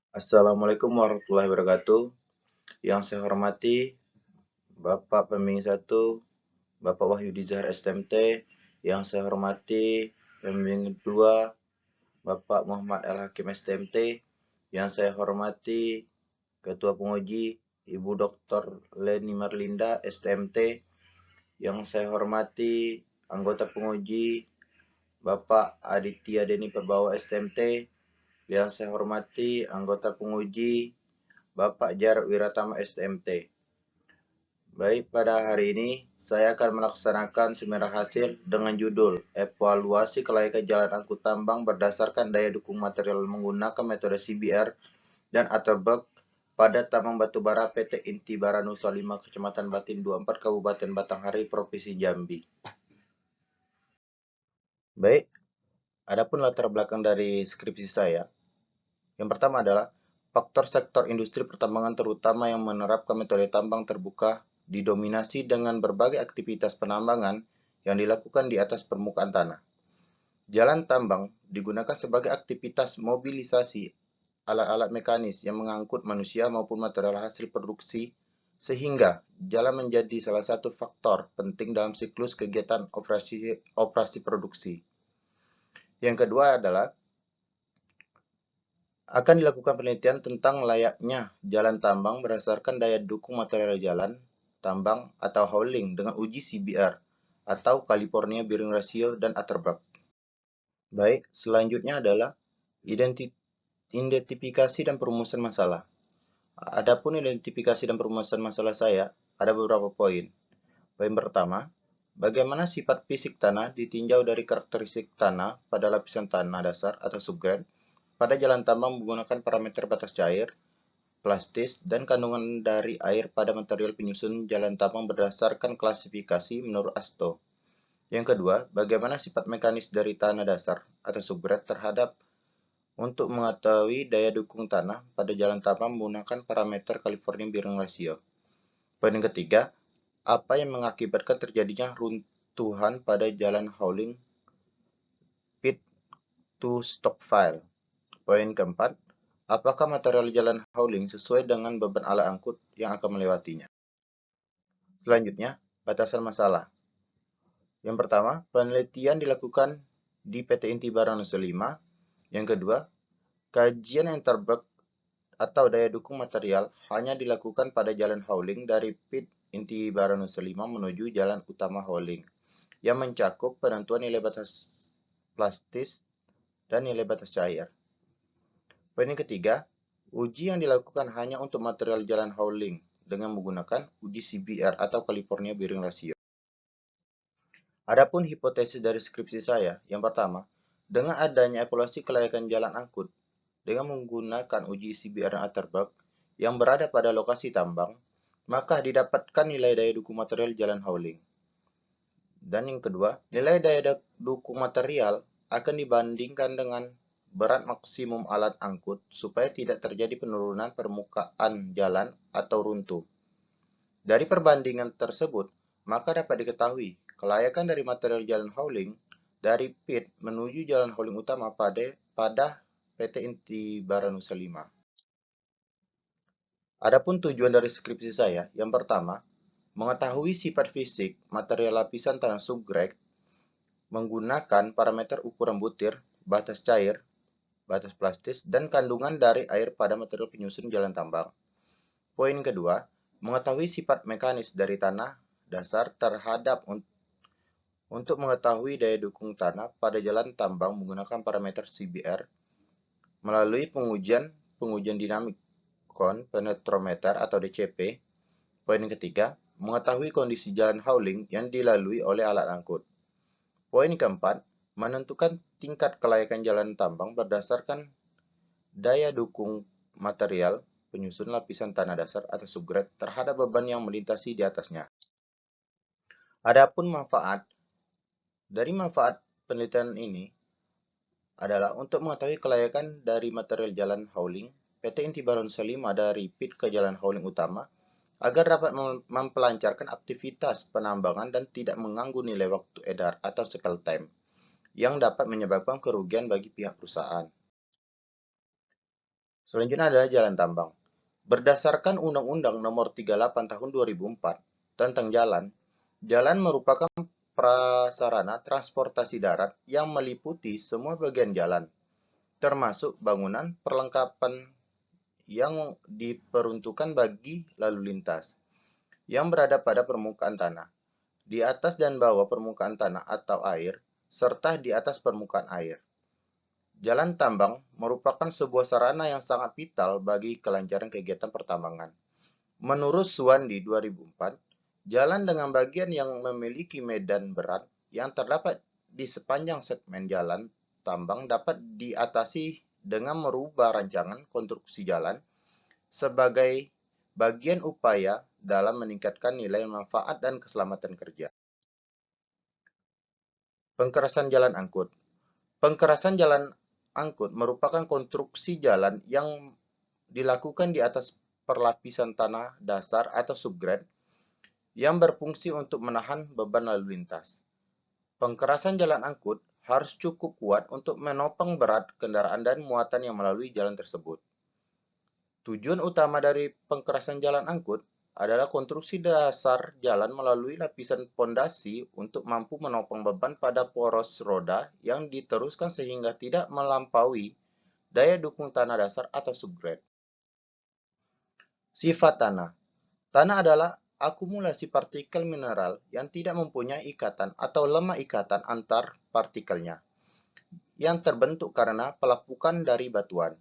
Assalamualaikum warahmatullahi wabarakatuh. Yang saya hormati Bapak Pembimbing 1, Bapak Wahyudi Zahar STMT. Yang saya hormati Pembimbing 2, Bapak Muhammad Al Hakim STMT. Yang saya hormati Ketua Penguji Ibu Dr. Leni Marlinda STMT. Yang saya hormati anggota penguji Bapak Aditya Deni Perbawa STMT. Yang saya hormati anggota penguji Bapak Jarod Wiratama STMT. Baik, pada hari ini saya akan melaksanakan seminar hasil dengan judul Evaluasi Kelayakan Jalan Angkut Tambang berdasarkan daya dukung material menggunakan metode CBR dan Atterberg pada tambang batubara PT Inti Bara Nusa 5 Kecamatan Batin 24 Kabupaten Batanghari Provinsi Jambi. Baik, adapun latar belakang dari skripsi saya. Yang pertama adalah faktor sektor industri pertambangan terutama yang menerapkan metode tambang terbuka didominasi dengan berbagai aktivitas penambangan yang dilakukan di atas permukaan tanah. Jalan tambang digunakan sebagai aktivitas mobilisasi alat-alat mekanis yang mengangkut manusia maupun material hasil produksi sehingga jalan menjadi salah satu faktor penting dalam siklus kegiatan operasi produksi. Yang kedua adalah akan dilakukan penelitian tentang layaknya jalan tambang berdasarkan daya dukung material jalan tambang atau hauling dengan uji CBR atau California Bearing Ratio dan Atterberg. Baik, selanjutnya adalah identifikasi dan perumusan masalah. Adapun identifikasi dan perumusan masalah saya, ada beberapa poin. Poin pertama, bagaimana sifat fisik tanah ditinjau dari karakteristik tanah pada lapisan tanah dasar atau subgrade pada jalan tambang menggunakan parameter batas cair, plastis, dan kandungan dari air pada material penyusun jalan tambang berdasarkan klasifikasi menurut ASTO. Yang kedua, bagaimana sifat mekanis dari tanah dasar atau subgrade terhadap untuk mengetahui daya dukung tanah pada jalan tambang menggunakan parameter California Bearing Ratio. Poin ketiga, apa yang mengakibatkan terjadinya runtuhan pada jalan hauling pit to stockpile. Poin keempat, apakah material jalan hauling sesuai dengan beban alat angkut yang akan melewatinya? Selanjutnya, batasan masalah. Yang pertama, penelitian dilakukan di PT Inti Bara Nusa 5. Yang kedua, kajian yang terbek atau daya dukung material hanya dilakukan pada jalan hauling dari pit Inti Bara Nusa 5 menuju jalan utama hauling yang mencakup penentuan nilai batas plastis dan nilai batas cair. Poin yang ketiga, uji yang dilakukan hanya untuk material jalan hauling dengan menggunakan uji CBR atau California Bearing Ratio. Adapun hipotesis dari skripsi saya, yang pertama, dengan adanya evaluasi kelayakan jalan angkut dengan menggunakan uji CBR dan Atterberg yang berada pada lokasi tambang, maka didapatkan nilai daya dukung material jalan hauling. Dan yang kedua, nilai daya dukung material akan dibandingkan dengan berat maksimum alat angkut supaya tidak terjadi penurunan permukaan jalan atau runtuh. Dari perbandingan tersebut, maka dapat diketahui kelayakan dari material jalan hauling dari pit menuju jalan hauling utama pada PT Inti Bara Nusa 5. Adapun tujuan dari skripsi saya, yang pertama, mengetahui sifat fisik material lapisan tanah subgrade menggunakan parameter ukuran butir, batas cair, batas plastis, dan kandungan dari air pada material penyusun jalan tambang. Poin kedua, mengetahui sifat mekanis dari tanah dasar terhadap untuk mengetahui daya dukung tanah pada jalan tambang menggunakan parameter CBR melalui pengujian dinamik penetrometer atau DCP. Poin ketiga, mengetahui kondisi jalan hauling yang dilalui oleh alat angkut. Poin keempat, menentukan tingkat kelayakan jalan tambang berdasarkan daya dukung material penyusun lapisan tanah dasar atau subgrade terhadap beban yang melintasi di atasnya. Adapun dari manfaat penelitian ini adalah untuk mengetahui kelayakan dari material jalan hauling PT Inti Bara Nusa 5 dari pit ke jalan hauling utama agar dapat mempelancarkan aktivitas penambangan dan tidak mengganggu nilai waktu edar atau cycle time yang dapat menyebabkan kerugian bagi pihak perusahaan. Selanjutnya adalah jalan tambang. Berdasarkan Undang-Undang Nomor 38 Tahun 2004 tentang jalan, jalan merupakan prasarana transportasi darat yang meliputi semua bagian jalan, termasuk bangunan perlengkapan yang diperuntukkan bagi lalu lintas, yang berada pada permukaan tanah, di atas dan bawah permukaan tanah atau air, serta di atas permukaan air. Jalan tambang merupakan sebuah sarana yang sangat vital bagi kelancaran kegiatan pertambangan. Menurut Suwandi 2004, jalan dengan bagian yang memiliki medan berat yang terdapat di sepanjang segmen jalan tambang dapat diatasi dengan merubah rancangan konstruksi jalan sebagai bagian upaya dalam meningkatkan nilai manfaat dan keselamatan kerja. Pengkerasan jalan angkut. Pengkerasan jalan angkut merupakan konstruksi jalan yang dilakukan di atas perlapisan tanah dasar atau subgrade yang berfungsi untuk menahan beban lalu lintas. Pengkerasan jalan angkut harus cukup kuat untuk menopang berat kendaraan dan muatan yang melalui jalan tersebut. Tujuan utama dari pengkerasan jalan angkut adalah konstruksi dasar jalan melalui lapisan pondasi untuk mampu menopang beban pada poros roda yang diteruskan sehingga tidak melampaui daya dukung tanah dasar atau subgrade. Sifat tanah. Tanah adalah akumulasi partikel mineral yang tidak mempunyai ikatan atau lemah ikatan antar partikelnya, yang terbentuk karena pelapukan dari batuan.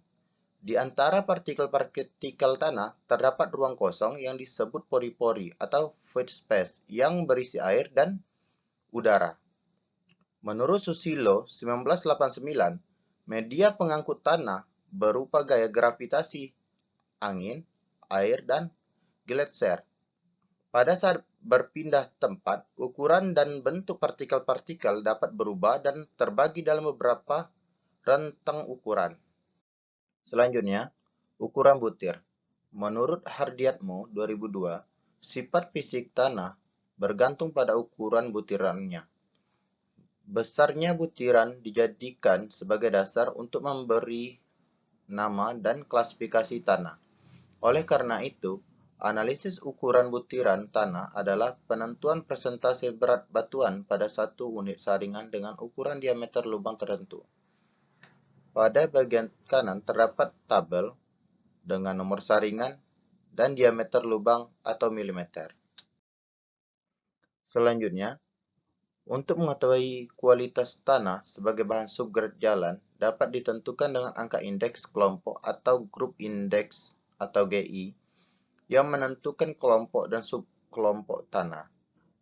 Di antara partikel-partikel tanah terdapat ruang kosong yang disebut pori-pori atau void space yang berisi air dan udara. Menurut Susilo 1989, media pengangkut tanah berupa gaya gravitasi, angin, air, dan gletser. Pada saat berpindah tempat, ukuran dan bentuk partikel-partikel dapat berubah dan terbagi dalam beberapa rentang ukuran. Selanjutnya, ukuran butir. Menurut Hardiatmo 2002, sifat fisik tanah bergantung pada ukuran butirannya. Besarnya butiran dijadikan sebagai dasar untuk memberi nama dan klasifikasi tanah. Oleh karena itu, analisis ukuran butiran tanah adalah penentuan persentase berat batuan pada satu unit saringan dengan ukuran diameter lubang tertentu. Pada bagian kanan terdapat tabel dengan nomor saringan dan diameter lubang atau milimeter. Selanjutnya, untuk mengetahui kualitas tanah sebagai bahan subgrade jalan dapat ditentukan dengan angka indeks kelompok atau grup indeks atau GI yang menentukan kelompok dan subkelompok tanah.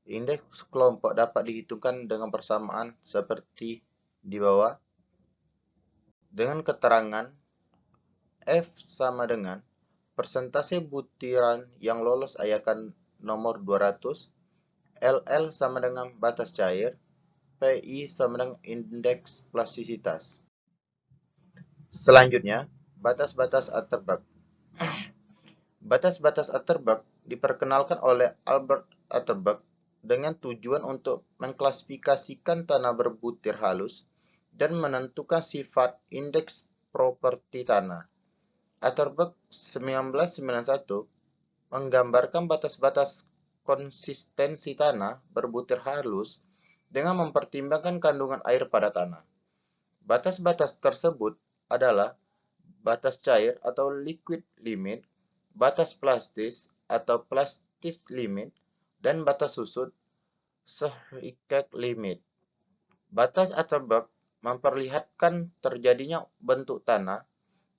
Indeks kelompok dapat dihitungkan dengan persamaan seperti di bawah dengan keterangan F sama dengan persentase butiran yang lolos ayakan nomor 200, LL sama dengan batas cair, PI sama dengan indeks plastisitas. Selanjutnya, batas-batas Atterberg. Batas-batas Atterberg diperkenalkan oleh Albert Atterberg dengan tujuan untuk mengklasifikasikan tanah berbutir halus dan menentukan sifat indeks properti tanah. Atterberg 1991 menggambarkan batas-batas konsistensi tanah berbutir halus dengan mempertimbangkan kandungan air pada tanah. Batas-batas tersebut adalah batas cair atau liquid limit, batas plastis atau plastis limit, dan batas susut Schuiker limit. Batas Atterberg memperlihatkan terjadinya bentuk tanah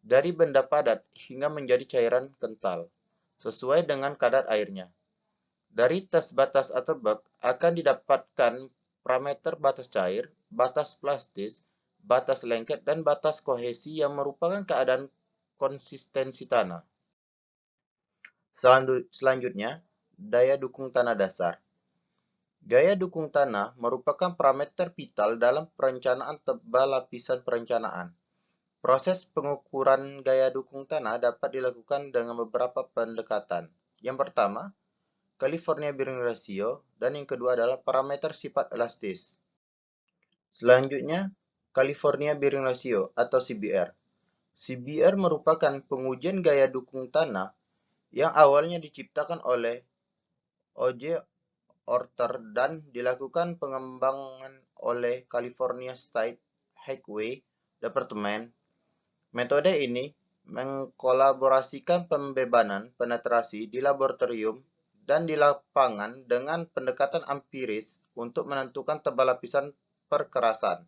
dari benda padat hingga menjadi cairan kental, sesuai dengan kadar airnya. Dari tes batas Atterberg akan didapatkan parameter batas cair, batas plastis, batas lengket, dan batas kohesi yang merupakan keadaan konsistensi tanah. Selanjutnya, daya dukung tanah dasar. Gaya dukung tanah merupakan parameter vital dalam perencanaan tebal lapisan perencanaan. Proses pengukuran gaya dukung tanah dapat dilakukan dengan beberapa pendekatan. Yang pertama, California Bearing Ratio, dan yang kedua adalah parameter sifat elastis. Selanjutnya, California Bearing Ratio atau CBR. CBR merupakan pengujian gaya dukung tanah yang awalnya diciptakan oleh O.J. Orter dan dilakukan pengembangan oleh California State Highway Department. Metode ini mengkolaborasikan pembebanan penetrasi di laboratorium dan di lapangan dengan pendekatan empiris untuk menentukan tebal lapisan perkerasan.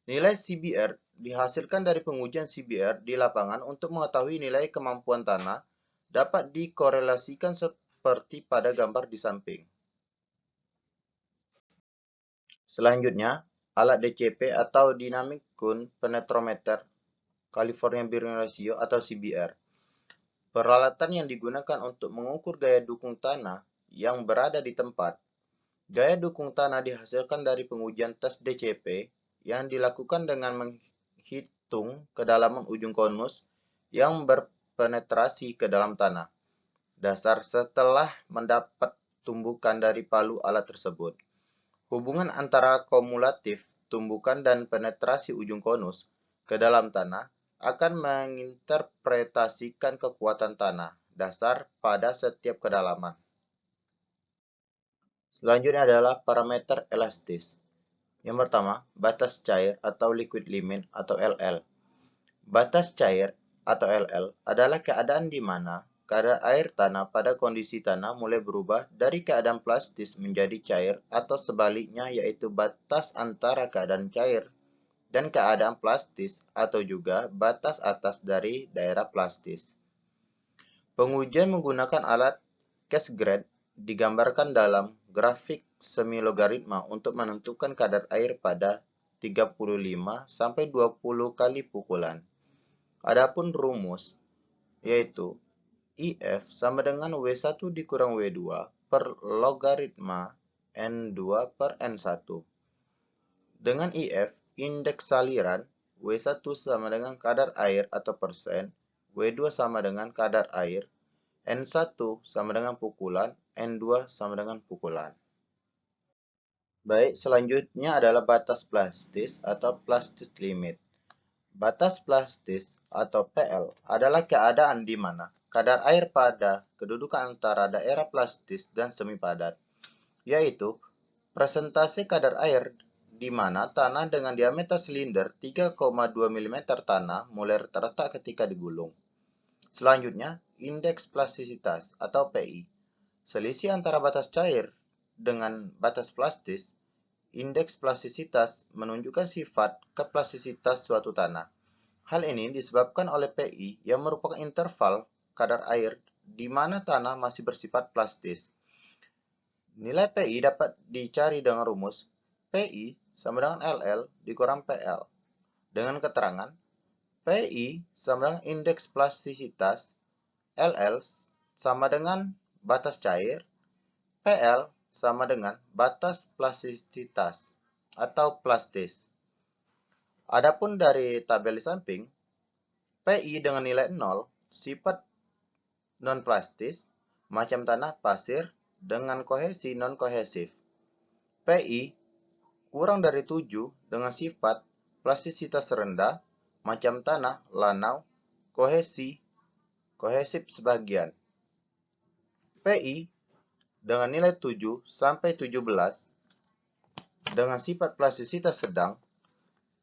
Nilai CBR dihasilkan dari pengujian CBR di lapangan untuk mengetahui nilai kemampuan tanah dapat dikorelasikan seperti pada gambar di samping. Selanjutnya, alat DCP atau Dynamic Cone Penetrometer California Bearing Ratio atau CBR. Peralatan yang digunakan untuk mengukur gaya dukung tanah yang berada di tempat. Gaya dukung tanah dihasilkan dari pengujian tes DCP yang dilakukan dengan menghitung kedalaman ujung konus yang berpenetrasi ke dalam tanah dasar setelah mendapat tumbukan dari palu alat tersebut. Hubungan antara kumulatif tumbukan dan penetrasi ujung konus ke dalam tanah akan menginterpretasikan kekuatan tanah dasar pada setiap kedalaman. Selanjutnya adalah parameter elastis. Yang pertama, batas cair atau liquid limit atau LL. Batas cair atau LL adalah keadaan di mana kadar air tanah pada kondisi tanah mulai berubah dari keadaan plastis menjadi cair atau sebaliknya, yaitu batas antara keadaan cair dan keadaan plastis atau juga batas atas dari daerah plastis. Pengujian menggunakan alat Cassegrain digambarkan dalam grafik semi logaritma untuk menentukan kadar air pada 35-20 kali pukulan. Adapun rumus yaitu IF sama dengan W1 dikurang W2 per logaritma N2 per N1. Dengan IF, indeks saliran, W1 sama dengan kadar air atau persen, W2 sama dengan kadar air, N1 sama dengan pukulan, N2 sama dengan pukulan. Baik, selanjutnya adalah batas plastis atau plastic limit. Batas plastis atau PL adalah keadaan di mana kadar air pada kedudukan antara daerah plastis dan semi padat, yaitu presentase kadar air di mana tanah dengan diameter silinder 3,2 mm tanah mulai terletak ketika digulung. Selanjutnya, indeks plastisitas atau PI. Selisih antara batas cair dengan batas plastis. Indeks plastisitas menunjukkan sifat keplastisitas suatu tanah. Hal ini disebabkan oleh PI yang merupakan interval kadar air di mana tanah masih bersifat plastis. Nilai PI dapat dicari dengan rumus PI sama dengan LL dikurang PL. Dengan keterangan PI sama dengan indeks plastisitas, LL sama dengan batas cair, PL sama dengan batas plastisitas atau plastis. Adapun dari tabel di samping, PI dengan nilai 0 sifat non-plastis, macam tanah pasir dengan kohesi non-kohesif. PI kurang dari 7 dengan sifat plastisitas rendah, macam tanah lanau, kohesif sebagian. PI dengan nilai 7 sampai 17 dengan sifat plastisitas sedang,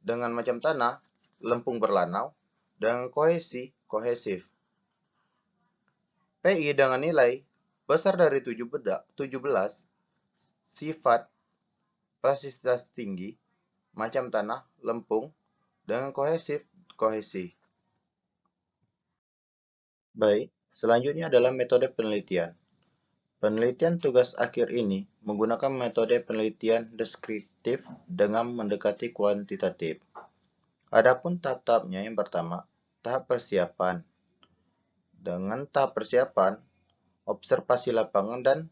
dengan macam tanah lempung berlanau, dengan kohesif. PI dengan nilai besar dari 17, sifat plastisitas tinggi, macam tanah lempung, dengan kohesi. Baik, selanjutnya adalah metode penelitian. Penelitian tugas akhir ini menggunakan metode penelitian deskriptif dengan mendekati kuantitatif. Adapun tahap-tahapnya, yang pertama, tahap persiapan. Dengan tahap persiapan, observasi lapangan dan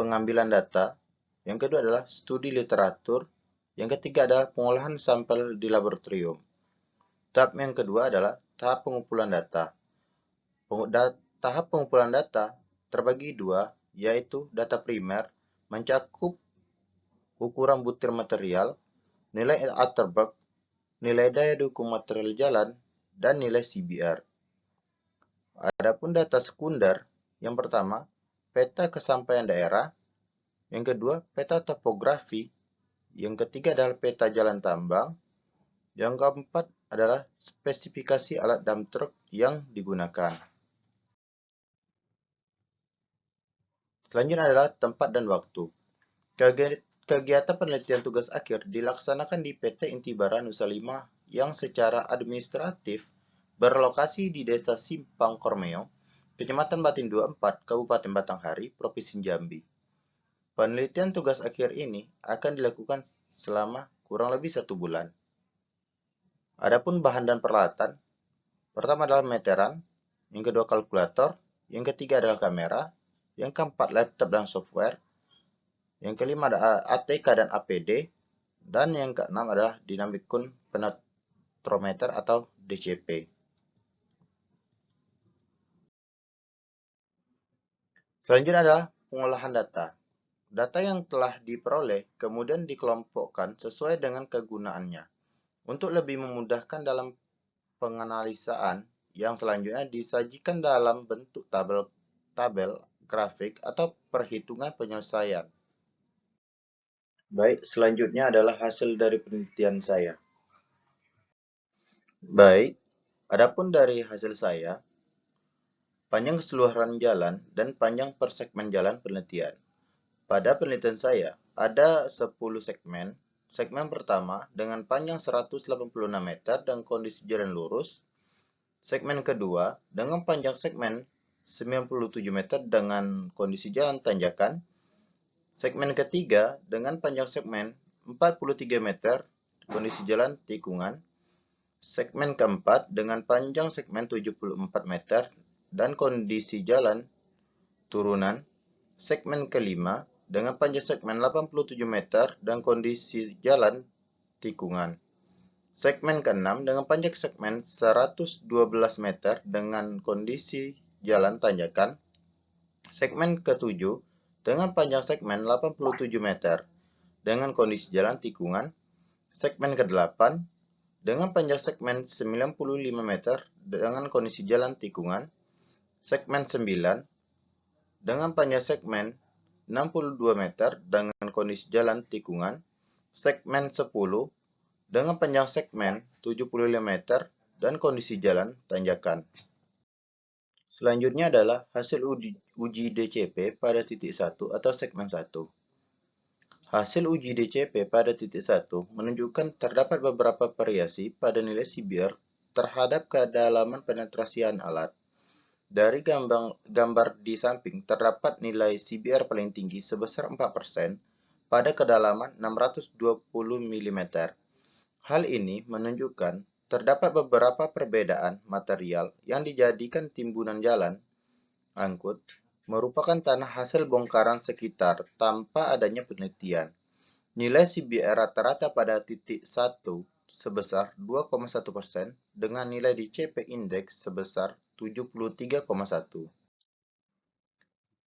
pengambilan data. Yang kedua adalah studi literatur. Yang ketiga adalah pengolahan sampel di laboratorium. Tahap yang kedua adalah tahap pengumpulan data. Tahap pengumpulan data terbagi dua, yaitu data primer mencakup ukuran butir material, nilai Atterberg, nilai daya dukung material jalan, dan nilai CBR. Adapun data sekunder, yang pertama, peta kesampaian daerah, yang kedua, peta topografi, yang ketiga adalah peta jalan tambang, yang keempat adalah spesifikasi alat dump truck yang digunakan. Selanjutnya adalah tempat dan waktu. Kegiatan penelitian tugas akhir dilaksanakan di PT Intibara Nusa Lima yang secara administratif berlokasi di Desa Simpang Kormeo, Kecamatan Batindua 4, Kabupaten Batanghari, Provinsi Jambi. Penelitian tugas akhir ini akan dilakukan selama kurang lebih 1 bulan. Adapun bahan dan peralatan, pertama adalah meteran, yang kedua kalkulator, yang ketiga adalah kamera, yang keempat laptop dan software, yang kelima adalah ATK dan APD, dan yang keenam adalah dynamic cone penetrometer atau DCP. Selanjutnya adalah pengolahan data. Data yang telah diperoleh kemudian dikelompokkan sesuai dengan kegunaannya. Untuk lebih memudahkan dalam penganalisaan, yang selanjutnya disajikan dalam bentuk tabel, grafik, atau perhitungan penyelesaian. Baik, selanjutnya adalah hasil dari penelitian saya. Baik, adapun dari hasil saya, panjang keseluruhan jalan dan panjang per segmen jalan penelitian. Pada penelitian saya, ada 10 segmen. Segmen pertama dengan panjang 186 meter dan kondisi jalan lurus. Segmen kedua dengan panjang segmen 97 meter dengan kondisi jalan tanjakan. Segmen ketiga dengan panjang segmen 43 meter, kondisi jalan tikungan. Segmen keempat dengan panjang segmen 74 meter dan kondisi jalan turunan. Segmen kelima dengan panjang segmen 87 meter dan kondisi jalan tikungan. Segmen keenam dengan panjang segmen 112 meter dengan kondisi jalan tanjakan. Segmen ketujuh dengan panjang segmen 87 meter dengan kondisi jalan tikungan. Segmen ke-8 dengan panjang segmen 95 meter dengan kondisi jalan tikungan. Segmen 9 dengan panjang segmen 62 meter dengan kondisi jalan tikungan. Segmen 10 dengan panjang segmen 75 meter dan kondisi jalan tanjakan. Selanjutnya adalah hasil uji DCP pada titik 1 atau segmen 1. Hasil uji DCP pada titik 1 menunjukkan terdapat beberapa variasi pada nilai CBR terhadap kedalaman penetrasian alat. Dari gambar di samping terdapat nilai CBR paling tinggi sebesar 4% pada kedalaman 620 mm. Hal ini menunjukkan terdapat beberapa perbedaan material yang dijadikan timbunan jalan angkut merupakan tanah hasil bongkaran sekitar tanpa adanya penelitian. Nilai CBR rata-rata pada titik 1 sebesar 2,1% dengan nilai DCP indeks sebesar 73,1.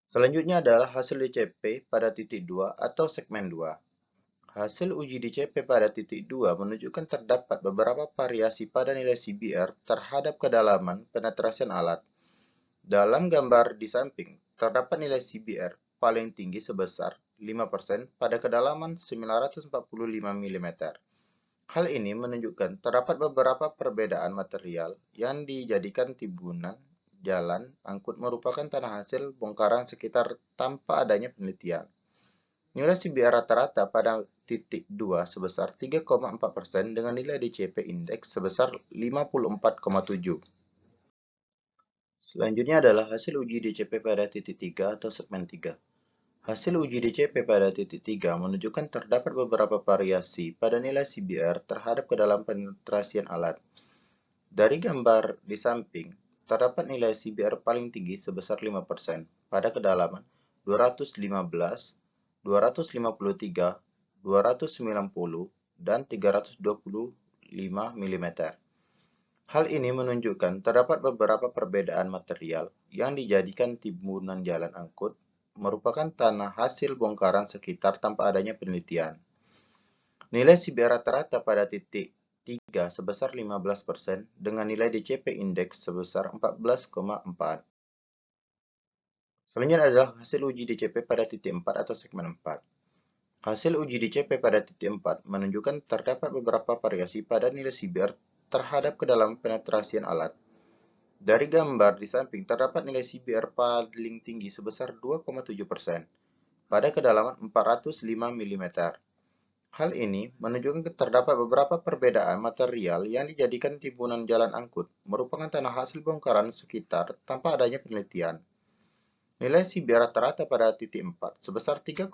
Selanjutnya adalah hasil DCP pada titik 2 atau segmen 2. Hasil uji DCP pada titik 2 menunjukkan terdapat beberapa variasi pada nilai CBR terhadap kedalaman penetrasian alat. Dalam gambar di samping, terdapat nilai CBR paling tinggi sebesar 5% pada kedalaman 945 mm. Hal ini menunjukkan terdapat beberapa perbedaan material yang dijadikan timbunan jalan angkut merupakan tanah hasil bongkaran sekitar tanpa adanya penelitian. Nilai CBR rata-rata pada titik 2 sebesar 3,4% dengan nilai DCP indeks sebesar 54,7. Selanjutnya adalah hasil uji DCP pada titik 3 atau segmen 3. Hasil uji DCP pada titik 3 menunjukkan terdapat beberapa variasi pada nilai CBR terhadap kedalaman penetrasian alat. Dari gambar di samping, terdapat nilai CBR paling tinggi sebesar 5% pada kedalaman 215, 253, 290, dan 325 mm. Hal ini menunjukkan terdapat beberapa perbedaan material yang dijadikan timbunan jalan angkut merupakan tanah hasil bongkaran sekitar tanpa adanya penelitian. Nilai CBR rata-rata pada titik 3 sebesar 15% dengan nilai DCP indeks sebesar 14,4. Selanjutnya adalah hasil uji DCP pada titik 4 atau segmen 4. Hasil uji DCP pada titik 4 menunjukkan terdapat beberapa variasi pada nilai CBR terhadap kedalaman penetrasian alat. Dari gambar di samping terdapat nilai CBR paling tinggi sebesar 2,7% pada kedalaman 405 mm. Hal ini menunjukkan terdapat beberapa perbedaan material yang dijadikan timbunan jalan angkut merupakan tanah hasil bongkaran sekitar tanpa adanya penelitian. Nilai CBR rata-rata pada titik 4 sebesar 3,4%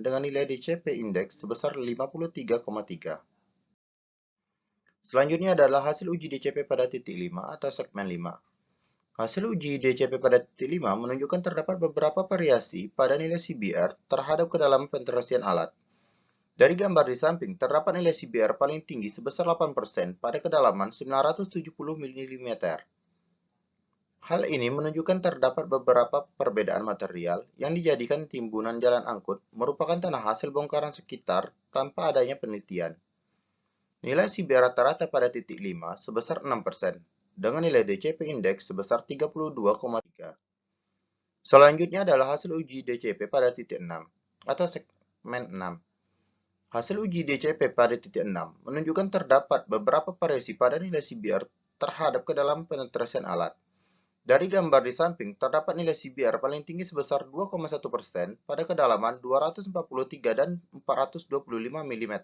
dengan nilai DCP indeks sebesar 53,3. Selanjutnya adalah hasil uji DCP pada titik 5 atau segmen 5. Hasil uji DCP pada titik 5 menunjukkan terdapat beberapa variasi pada nilai CBR terhadap kedalaman penetrasian alat. Dari gambar di samping, terdapat nilai CBR paling tinggi sebesar 8% pada kedalaman 970 mm. Hal ini menunjukkan terdapat beberapa perbedaan material yang dijadikan timbunan jalan angkut merupakan tanah hasil bongkaran sekitar tanpa adanya penelitian. Nilai CBR rata-rata pada titik 5 sebesar 6%, dengan nilai DCP indeks sebesar 32,3. Selanjutnya adalah hasil uji DCP pada titik 6 atau segmen 6. Hasil uji DCP pada titik 6 menunjukkan terdapat beberapa variasi pada nilai CBR terhadap kedalaman penetrasian alat. Dari gambar di samping, terdapat nilai CBR paling tinggi sebesar 2,1% pada kedalaman 243 dan 425 mm.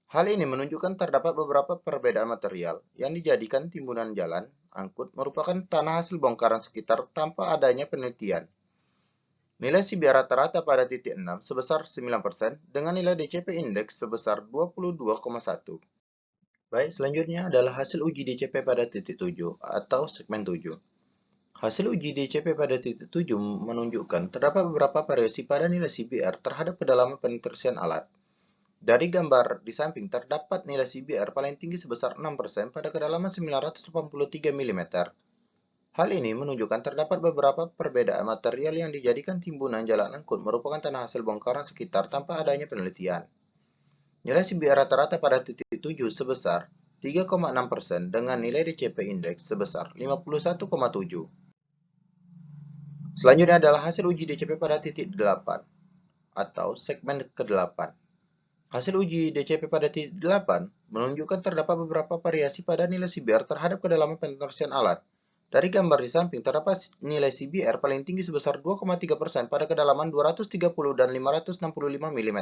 Hal ini menunjukkan terdapat beberapa perbedaan material yang dijadikan timbunan jalan angkut merupakan tanah hasil bongkaran sekitar tanpa adanya penelitian. Nilai CBR rata-rata pada titik 6 sebesar 9% dengan nilai DCP indeks sebesar 22,1. Baik, selanjutnya adalah hasil uji DCP pada titik 7 atau segmen 7. Hasil uji DCP pada titik 7 menunjukkan terdapat beberapa variasi pada nilai CBR terhadap kedalaman penetrasian alat. Dari gambar di samping terdapat nilai CBR paling tinggi sebesar 6% pada kedalaman 983 mm. Hal ini menunjukkan terdapat beberapa perbedaan material yang dijadikan timbunan jalan angkut merupakan tanah hasil bongkaran sekitar tanpa adanya penelitian. Nilai CBR rata-rata pada titik 7 sebesar 3,6% dengan nilai DCP indeks sebesar 51,7. Selanjutnya adalah hasil uji DCP pada titik 8 atau segmen ke-8. Hasil uji DCP pada titik 8 menunjukkan terdapat beberapa variasi pada nilai CBR terhadap kedalaman penetrasian alat. Dari gambar di samping terdapat nilai CBR paling tinggi sebesar 2,3% pada kedalaman 230 dan 565 mm.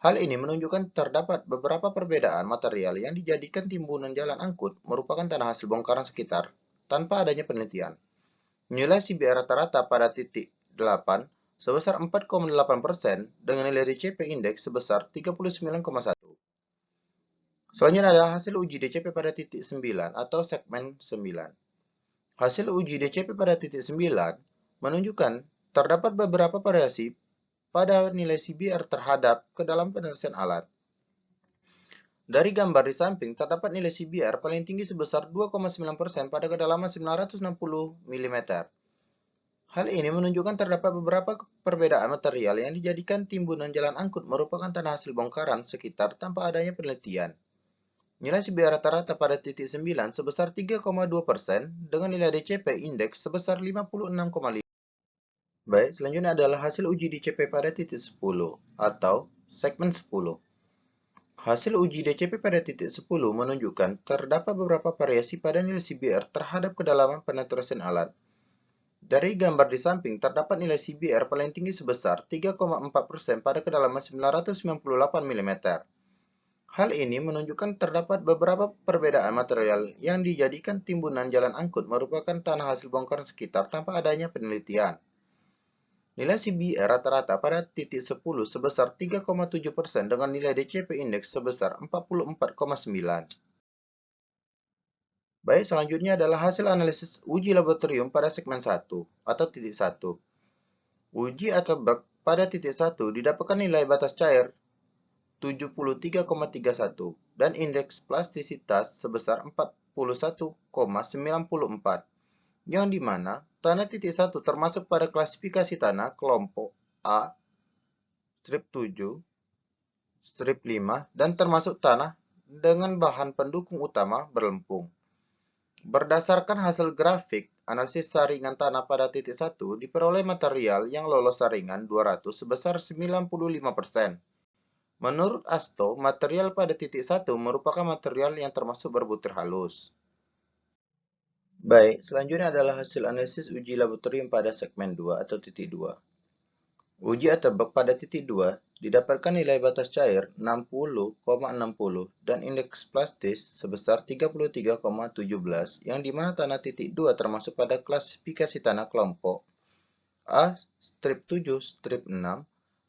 Hal ini menunjukkan terdapat beberapa perbedaan material yang dijadikan timbunan jalan angkut merupakan tanah hasil bongkaran sekitar tanpa adanya penelitian. Nilai CBR rata-rata pada titik 8 sebesar 4,8% dengan nilai DCP indeks sebesar 39,1. Selanjutnya adalah hasil uji DCP pada titik 9 atau segmen 9. Hasil uji DCP pada titik 9 menunjukkan terdapat beberapa variasi pada nilai CBR terhadap kedalaman penetrasian alat. Dari gambar di samping, terdapat nilai CBR paling tinggi sebesar 2,9% pada kedalaman 960 mm. Hal ini menunjukkan terdapat beberapa perbedaan material yang dijadikan timbunan jalan angkut merupakan tanah hasil bongkaran sekitar tanpa adanya penelitian. Nilai CBR rata-rata pada titik 9 sebesar 3,2% dengan nilai DCP indeks sebesar 56,5. Baik, selanjutnya adalah hasil uji DCP pada titik 10 atau segmen 10. Hasil uji DCP pada titik 10 menunjukkan terdapat beberapa variasi pada nilai CBR terhadap kedalaman penetrasian alat. Dari gambar di samping, terdapat nilai CBR paling tinggi sebesar 3,4% pada kedalaman 998 mm. Hal ini menunjukkan terdapat beberapa perbedaan material yang dijadikan timbunan jalan angkut merupakan tanah hasil bongkaran sekitar tanpa adanya penelitian. Nilai CBR rata-rata pada titik 10 sebesar 3,7% dengan nilai DCP indeks sebesar 44,9. Baik, selanjutnya adalah hasil analisis uji laboratorium pada segmen 1 atau titik 1. Uji atau bak pada titik 1 didapatkan nilai batas cair 73,31 dan indeks plastisitas sebesar 41,94, yang dimana tanah titik 1 termasuk pada klasifikasi tanah kelompok A strip 7 strip 5, dan termasuk tanah dengan bahan pendukung utama berlempung. Berdasarkan hasil grafik, analisis saringan tanah pada titik 1 diperoleh material yang lolos saringan 200 sebesar 95%. Menurut Asto, material pada titik 1 merupakan material yang termasuk berbutir halus. Baik, selanjutnya adalah hasil analisis uji laboratorium pada segmen 2 atau titik 2. Uji atebak pada titik 2 didapatkan nilai batas cair 60,60 dan indeks plastis sebesar 33,17 yang dimana tanah titik 2 termasuk pada klasifikasi tanah kelompok A strip 7 strip 6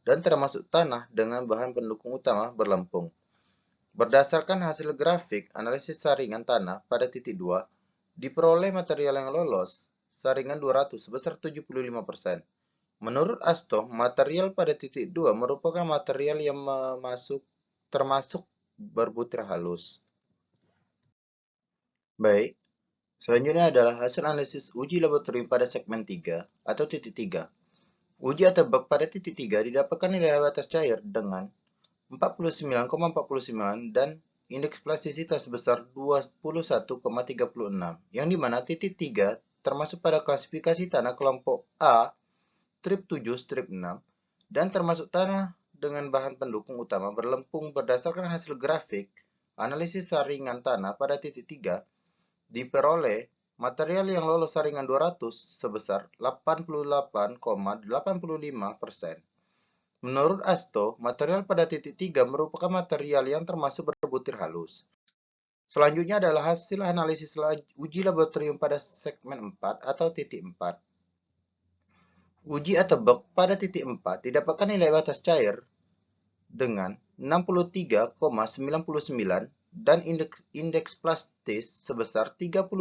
dan termasuk tanah dengan bahan pendukung utama berlempung. Berdasarkan hasil grafik analisis saringan tanah pada titik 2 diperoleh material yang lolos saringan 200 sebesar 75%. Menurut Asto, material pada titik 2 merupakan material yang termasuk berbutir halus. Baik, selanjutnya adalah hasil analisis uji laboratorium pada segmen 3 atau titik 3. Uji atebak pada titik 3 didapatkan nilai batas cair dengan 49,49 dan indeks plastisitas sebesar 21,36, yang dimana titik 3 termasuk pada klasifikasi tanah kelompok A strip 7 strip 6 dan termasuk tanah dengan bahan pendukung utama berlempung. Berdasarkan hasil grafik analisis saringan tanah pada titik 3 diperoleh material yang lolos saringan 200 sebesar 88,85%. Menurut Asto, material pada titik 3 merupakan material yang termasuk berbutir halus. Selanjutnya adalah hasil analisis uji laboratorium pada segmen 4 atau titik 4. Uji atebak pada titik 4 didapatkan nilai batas cair dengan 63,99 dan indeks plastis sebesar 32,02.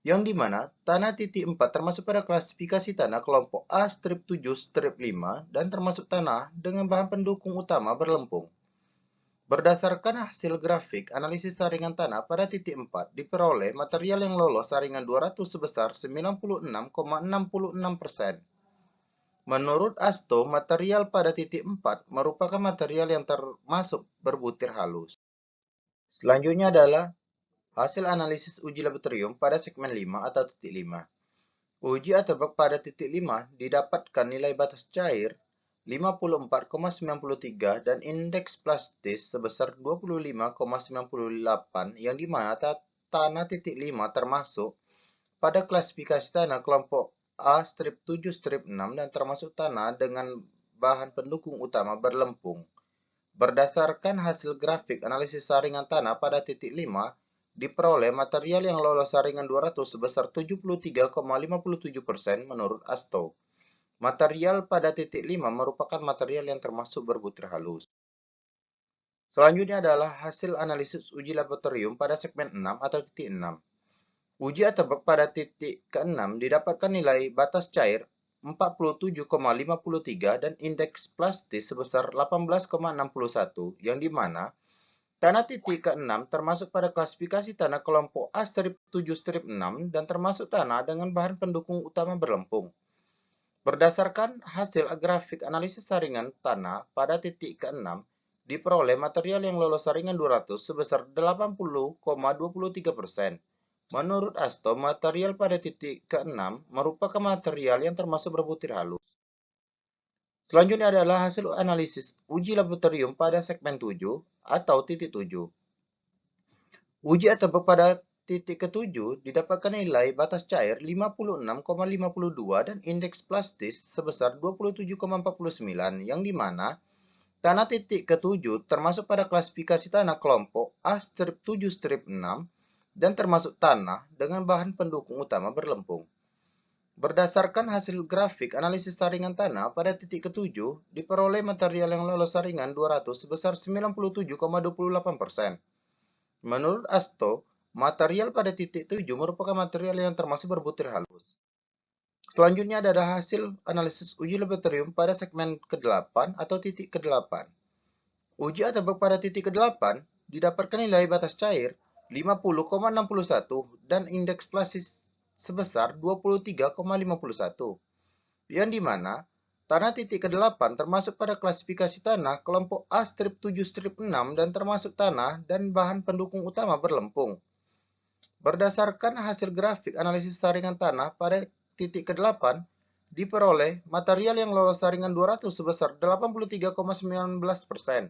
Yang dimana tanah titik 4 termasuk pada klasifikasi tanah kelompok A strip 7 strip 5 dan termasuk tanah dengan bahan pendukung utama berlempung. Berdasarkan hasil grafik analisis saringan tanah pada titik 4 diperoleh material yang lolos saringan 200 sebesar 96,66%. Menurut Asto, material pada titik 4 merupakan material yang termasuk berbutir halus. Selanjutnya adalah hasil analisis uji laboratorium pada segmen 5 atau titik 5. Uji atebak pada titik 5 didapatkan nilai batas cair 54,93 dan indeks plastis sebesar 25,98 yang dimana tanah titik 5 termasuk pada klasifikasi tanah kelompok A strip 7 strip 6 dan termasuk tanah dengan bahan pendukung utama berlempung. Berdasarkan hasil grafik analisis saringan tanah pada titik 5, diperoleh material yang lolos saringan 200 sebesar 73,57% menurut Asto. Material pada titik 5 merupakan material yang termasuk berbutir halus. Selanjutnya adalah hasil analisis uji laboratorium pada segmen 6 atau titik 6. Uji atebak pada titik ke-6 didapatkan nilai batas cair 47,53 dan indeks plastis sebesar 18,61 yang dimana tanah titik ke-6 termasuk pada klasifikasi tanah kelompok A strip 7 strip 6 dan termasuk tanah dengan bahan pendukung utama berlempung. Berdasarkan hasil grafik analisis saringan tanah pada titik ke-6 diperoleh material yang lolos saringan 200 sebesar 80,23%. Menurut Asto, material pada titik ke-6 merupakan material yang termasuk berbutir halus. Selanjutnya adalah hasil analisis uji laboratorium pada segmen 7 atau titik 7. Uji atebak pada titik ke-7 didapatkan nilai batas cair 56,52 dan indeks plastis sebesar 27,49 yang dimana tanah titik ke-7 termasuk pada klasifikasi tanah kelompok A strip 7 strip 6 dan termasuk tanah dengan bahan pendukung utama berlempung. Berdasarkan hasil grafik analisis saringan tanah pada titik ke-7, diperoleh material yang lolos saringan 200 sebesar 97,28%. Menurut Asto, material pada titik 7 merupakan material yang termasuk berbutir halus. Selanjutnya adalah hasil analisis uji laboratorium pada segmen ke-8 atau titik ke-8. Uji atebak pada titik ke-8 didapatkan nilai batas cair 50,61 dan indeks plastis sebesar 23,51, yang dimana Tanah titik ke-8 termasuk pada klasifikasi tanah kelompok A strip 7 strip 6 dan termasuk tanah dan bahan pendukung utama berlempung. Berdasarkan hasil grafik analisis saringan tanah pada titik ke-8, diperoleh material yang lolos saringan 200 sebesar 83,19%.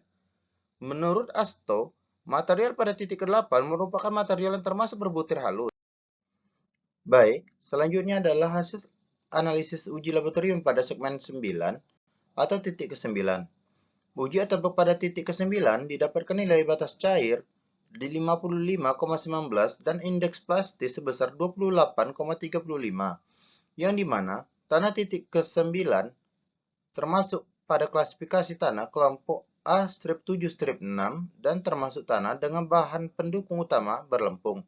Menurut Asto, material pada titik ke-8 merupakan material yang termasuk berbutir halus. Baik, selanjutnya adalah hasil analisis uji laboratorium pada segmen 9 atau titik ke-9. Uji atebak pada titik ke-9 didapatkan nilai batas cair di 55,19 dan indeks plastis sebesar 28,35, yang dimana tanah titik ke-9 termasuk pada klasifikasi tanah kelompok A strip 7 strip 6 dan termasuk tanah dengan bahan pendukung utama berlempung.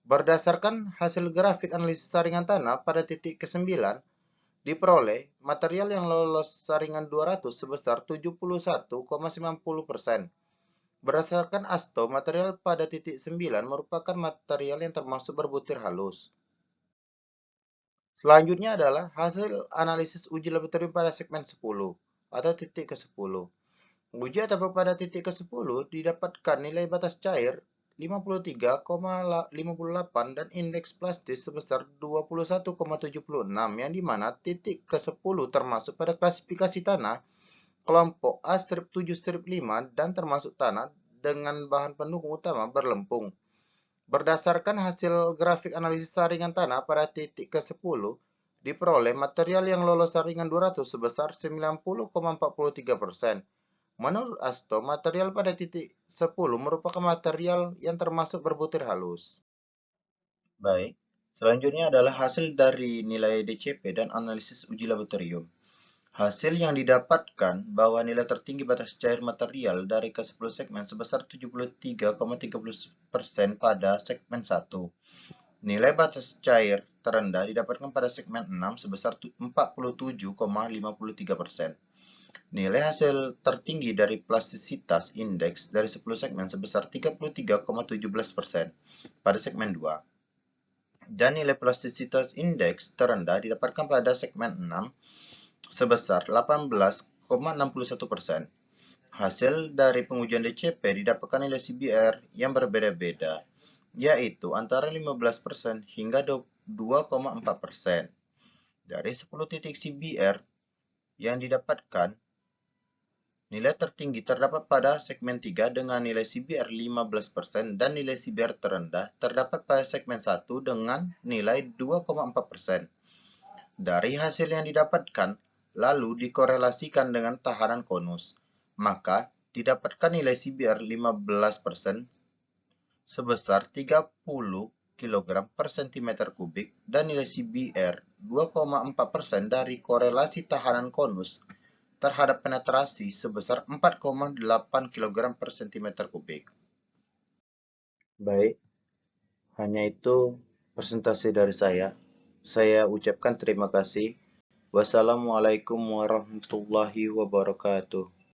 Berdasarkan hasil grafik analisis saringan tanah pada titik ke-9, diperoleh material yang lolos saringan 200 sebesar 71,90%. Berdasarkan Asto, material pada titik 9 merupakan material yang termasuk berbutir halus. Selanjutnya adalah hasil analisis uji laboratorium pada segmen 10 atau titik ke-10. Uji atebak pada titik ke-10 didapatkan nilai batas cair 53,58 dan indeks plastis sebesar 21,76, yang dimana titik ke-10 termasuk pada klasifikasi tanah kelompok A strip 7 strip 5 dan termasuk tanah dengan bahan pendukung utama berlempung. Berdasarkan hasil grafik analisis saringan tanah pada titik ke-10, diperoleh material yang lolos saringan 200 sebesar 90,43%. Menurut Asto, material pada titik 10 merupakan material yang termasuk berbutir halus. Baik, selanjutnya adalah hasil dari nilai DCP dan analisis uji laboratorium. Hasil yang didapatkan bahwa nilai tertinggi batas cair material dari ke-10 segmen sebesar 73,30% pada segmen 1. Nilai batas cair terendah didapatkan pada segmen 6 sebesar 47,53%. Nilai hasil tertinggi dari plastisitas indeks dari 10 segmen sebesar 33,17% pada segmen 2. Dan nilai plastisitas indeks terendah didapatkan pada segmen 6 sebesar 18,61%. Hasil dari pengujian DCP didapatkan nilai CBR yang berbeda-beda, yaitu antara 15% hingga 2,4%. Dari 10 titik CBR yang didapatkan, nilai tertinggi terdapat pada segmen 3 dengan nilai CBR 15% dan nilai CBR terendah terdapat pada segmen 1 dengan nilai 2,4%. Dari hasil yang didapatkan, lalu dikorelasikan dengan tahanan konus, maka didapatkan nilai CBR 15% sebesar 30 kg per cm kubik dan nilai CBR 2,4% dari korelasi tahanan konus terhadap penetrasi sebesar 4,8 kg per cm kubik. Baik, hanya itu presentasi dari saya. Saya ucapkan terima kasih. Wassalamualaikum warahmatullahi wabarakatuh.